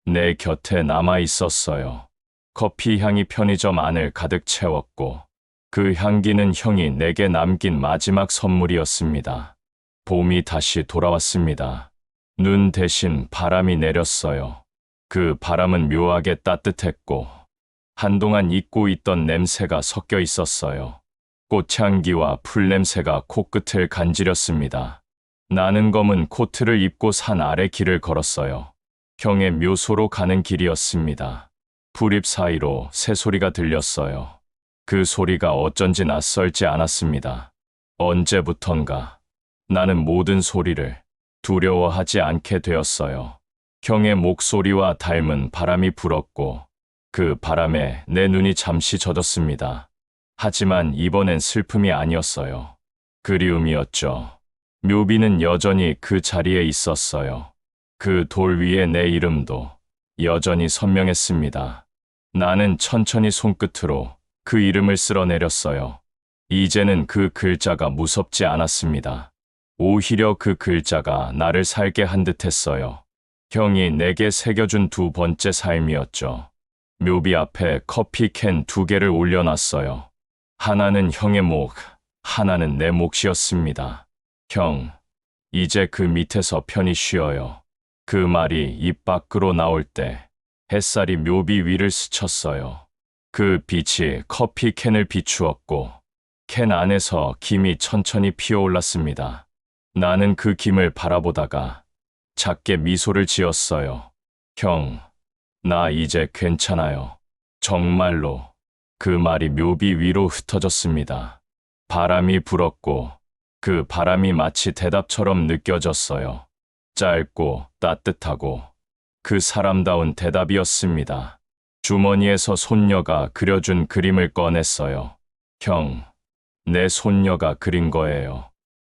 내 곁에 남아 있었어요. 커피 향이 편의점 안을 가득 채웠고 그 향기는 형이 내게 남긴 마지막 선물이었습니다. 봄이 다시 돌아왔습니다. 눈 대신 바람이 내렸어요. 그 바람은 묘하게 따뜻했고 한동안 잊고 있던 냄새가 섞여 있었어요. 꽃향기와 풀냄새가 코끝을 간지렸습니다. 나는 검은 코트를 입고 산 아래 길을 걸었어요. 형의 묘소로 가는 길이었습니다. 풀잎 사이로 새소리가 들렸어요. 그 소리가 어쩐지 낯설지 않았습니다. 언제부턴가 나는 모든 소리를 두려워하지 않게 되었어요. 형의 목소리와 닮은 바람이 불었고 그 바람에 내 눈이 잠시 젖었습니다. 하지만 이번엔 슬픔이 아니었어요. 그리움이었죠. 묘비는 여전히 그 자리에 있었어요. 그 돌 위에 내 이름도 여전히 선명했습니다. 나는 천천히 손끝으로 그 이름을 쓸어내렸어요. 이제는 그 글자가 무섭지 않았습니다. 오히려 그 글자가 나를 살게 한 듯했어요. 형이 내게 새겨준 2번째 삶이었죠. 묘비 앞에 커피 캔 2개를 올려놨어요. 하나는 형의 목, 하나는 내 몫이었습니다. 형, 이제 그 밑에서 편히 쉬어요. 그 말이 입 밖으로 나올 때 햇살이 묘비 위를 스쳤어요. 그 빛이 커피 캔을 비추었고 캔 안에서 김이 천천히 피어올랐습니다. 나는 그 김을 바라보다가 작게 미소를 지었어요. 형, 나 이제 괜찮아요. 정말로. 그 말이 묘비 위로 흩어졌습니다. 바람이 불었고 그 바람이 마치 대답처럼 느껴졌어요. 짧고 따뜻하고 그 사람다운 대답이었습니다. 주머니에서 손녀가 그려준 그림을 꺼냈어요. 형, 내 손녀가 그린 거예요.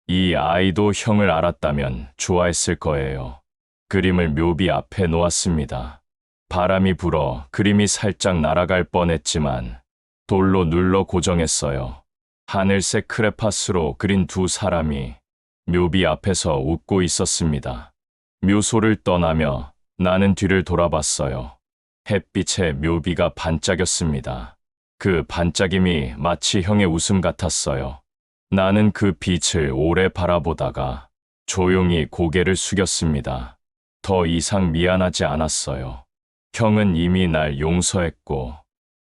이 아이도 형을 알았다면 좋아했을 거예요. 그림을 묘비 앞에 놓았습니다. 바람이 불어 그림이 살짝 날아갈 뻔했지만 돌로 눌러 고정했어요. 하늘색 크레파스로 그린 두 사람이 묘비 앞에서 웃고 있었습니다. 묘소를 떠나며 나는 뒤를 돌아봤어요. 햇빛에 묘비가 반짝였습니다. 그 반짝임이 마치 형의 웃음 같았어요. 나는 그 빛을 오래 바라보다가 조용히 고개를 숙였습니다. 더 이상 미안하지 않았어요. 형은 이미 날 용서했고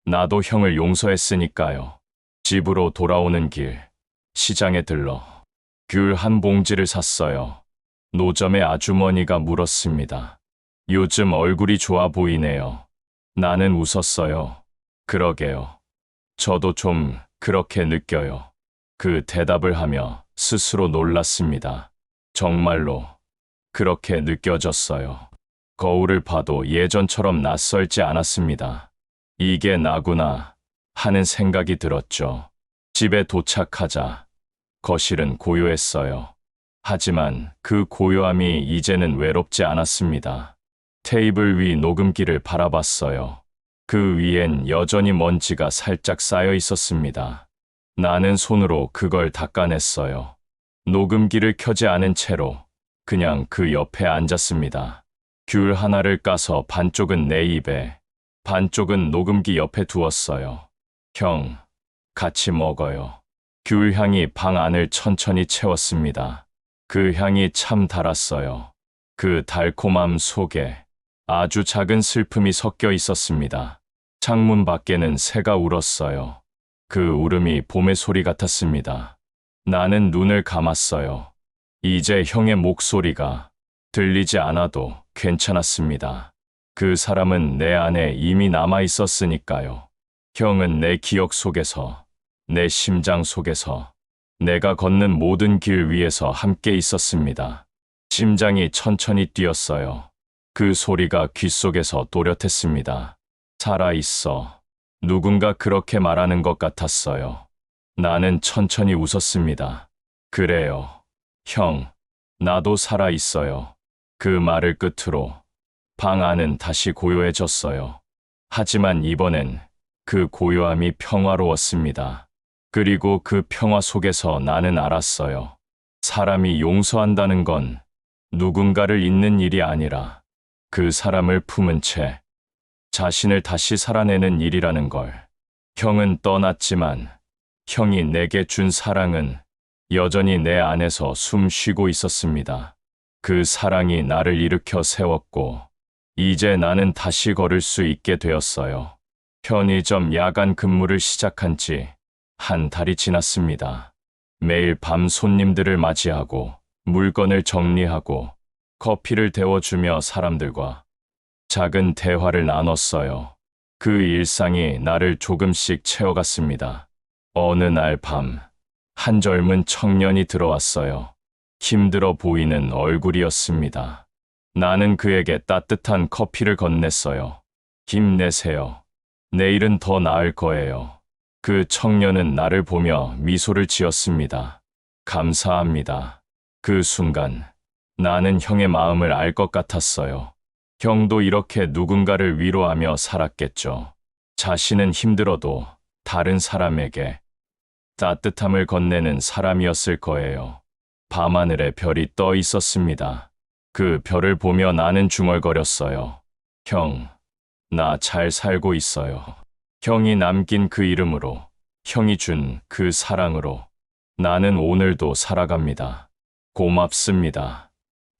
나도 형을 용서했으니까요. 집으로 돌아오는 길, 시장에 들러 귤 한 봉지를 샀어요. 노점의 아주머니가 물었습니다. 요즘 얼굴이 좋아 보이네요. 나는 웃었어요. 그러게요. 저도 좀 그렇게 느껴요. 그 대답을 하며 스스로 놀랐습니다. 정말로 그렇게 느껴졌어요. 거울을 봐도 예전처럼 낯설지 않았습니다. 이게 나구나 하는 생각이 들었죠. 집에 도착하자 거실은 고요했어요. 하지만 그 고요함이 이제는 외롭지 않았습니다. 테이블 위 녹음기를 바라봤어요. 그 위엔 여전히 먼지가 살짝 쌓여 있었습니다. 나는 손으로 그걸 닦아냈어요. 녹음기를 켜지 않은 채로 그냥 그 옆에 앉았습니다. 귤 하나를 까서 반쪽은 내 입에, 반쪽은 녹음기 옆에 두었어요. 형, 같이 먹어요. 귤 향이 방 안을 천천히 채웠습니다. 그 향이 참 달았어요. 그 달콤함 속에 아주 작은 슬픔이 섞여 있었습니다. 창문 밖에는 새가 울었어요. 그 울음이 봄의 소리 같았습니다. 나는 눈을 감았어요. 이제 형의 목소리가 들리지 않아도 괜찮았습니다. 그 사람은 내 안에 이미 남아 있었으니까요. 형은 내 기억 속에서, 내 심장 속에서, 내가 걷는 모든 길 위에서 함께 있었습니다. 심장이 천천히 뛰었어요. 그 소리가 귓속에서 또렷했습니다. 살아있어. 누군가 그렇게 말하는 것 같았어요. 나는 천천히 웃었습니다. 그래요. 형, 나도 살아있어요. 그 말을 끝으로 방 안은 다시 고요해졌어요. 하지만 이번엔 그 고요함이 평화로웠습니다. 그리고 그 평화 속에서 나는 알았어요. 사람이 용서한다는 건 누군가를 잊는 일이 아니라 그 사람을 품은 채 자신을 다시 살아내는 일이라는 걸. 형은 떠났지만 형이 내게 준 사랑은 여전히 내 안에서 숨 쉬고 있었습니다. 그 사랑이 나를 일으켜 세웠고 이제 나는 다시 걸을 수 있게 되었어요. 편의점 야간 근무를 시작한 지 한 달이 지났습니다. 매일 밤 손님들을 맞이하고 물건을 정리하고 커피를 데워주며 사람들과 작은 대화를 나눴어요. 그 일상이 나를 조금씩 채워갔습니다. 어느 날 밤, 한 젊은 청년이 들어왔어요. 힘들어 보이는 얼굴이었습니다. 나는 그에게 따뜻한 커피를 건넸어요. 힘내세요. 내일은 더 나을 거예요. 그 청년은 나를 보며 미소를 지었습니다. 감사합니다. 그 순간 나는 형의 마음을 알 것 같았어요. 형도 이렇게 누군가를 위로하며 살았겠죠. 자신은 힘들어도 다른 사람에게 따뜻함을 건네는 사람이었을 거예요. 밤하늘에 별이 떠 있었습니다. 그 별을 보며 나는 중얼거렸어요. 형, 나 잘 살고 있어요. 형이 남긴 그 이름으로, 형이 준 그 사랑으로 나는 오늘도 살아갑니다. 고맙습니다.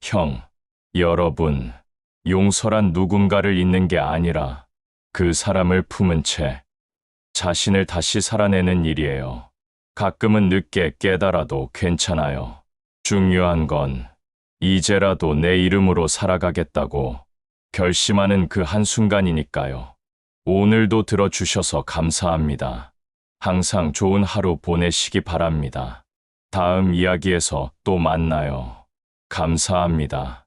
형, 여러분, 용서란 누군가를 잊는 게 아니라 그 사람을 품은 채 자신을 다시 살아내는 일이에요. 가끔은 늦게 깨달아도 괜찮아요. 중요한 건 이제라도 내 이름으로 살아가겠다고 결심하는 그 한순간이니까요. 오늘도 들어주셔서 감사합니다. 항상 좋은 하루 보내시기 바랍니다. 다음 이야기에서 또 만나요. 감사합니다.